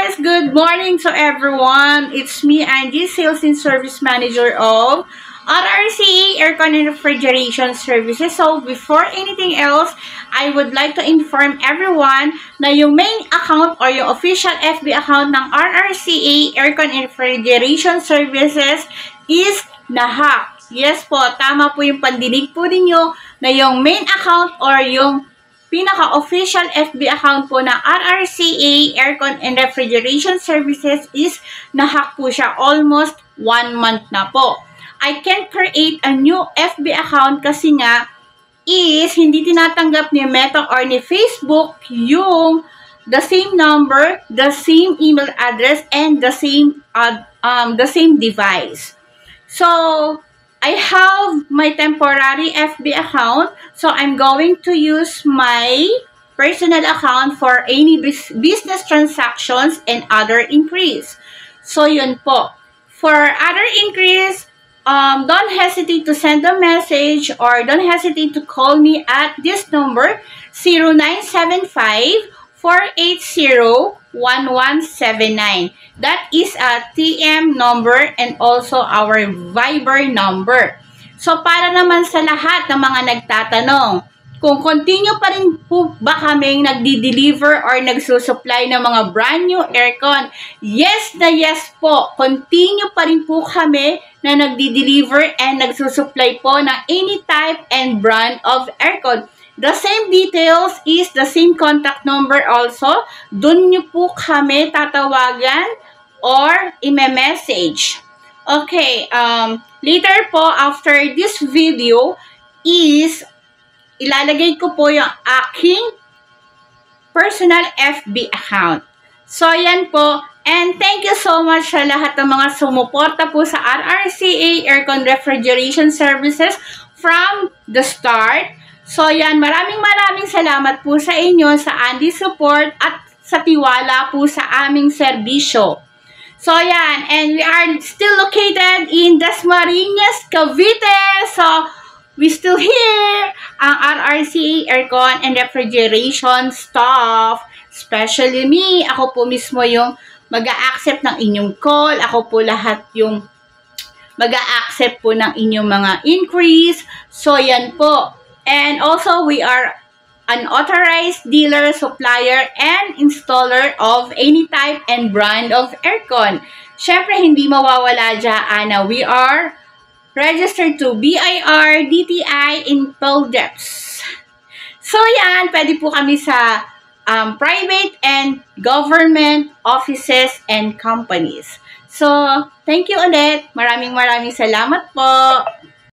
guys! Good morning to everyone! It's me, Angie, Sales and Service Manager of RRCA Aircon and Refrigeration Services. So, before anything else, I would like to inform everyone na yung main account or yung official FB account ng RRCA Aircon and Refrigeration Services is na-hack. Yes po, tama po yung pandinig po ninyo na yung main account or yung pinaka-official FB account po ng RRCA Aircon and Refrigeration Services is na-hack po siya. Almost 1 month na po. I can't create a new FB account kasi nga is hindi tinatanggap ni Meta or ni Facebook yung the same number, the same email address, and the same device. So, I have my temporary FB account, so I'm going to use my personal account for any business transactions and other inquiries. So, yun po. For other inquiries, don't hesitate to send a message or don't hesitate to call me at this number, 0975-480-1179. That is a TM number and also our Viber number. So, para naman sa lahat ng mga nagtatanong, kung continue pa rin po ba kaming nagdi-deliver or nagsusupply ng mga brand new aircon? Yes na yes po. Continue pa rin po kami na nagdi-deliver and nagsusupply po ng any type and brand of aircon. The same details is the same contact number also. Doon nyo po kami tatawagan or i-message. Okay, later po after this video is ilalagay ko po yung aking personal FB account. So, yan po. And thank you so much sa lahat ng mga sumuporta po sa RRCA Aircon Refrigeration Services from the start. So, yan. Maraming salamat po sa inyo sa Andy support at sa tiwala po sa aming serbisyo. So, yan. And we are still located in Dasmariñas, Cavite. So, we still here ang RRCA Aircon and Refrigeration staff. Especially me. Ako po mismo yung mag-a-accept ng inyong call. Ako po lahat yung mag-a-accept po ng inyong mga inquiries. So, yan po. And also, we are an authorized dealer, supplier, and installer of any type and brand of aircon. Syempre, hindi mawawala dyan na we are registered to BIR, DTI, in PODEPS. So, yan. Pwede po kami sa private and government offices and companies. So, thank you ulit. Maraming salamat po.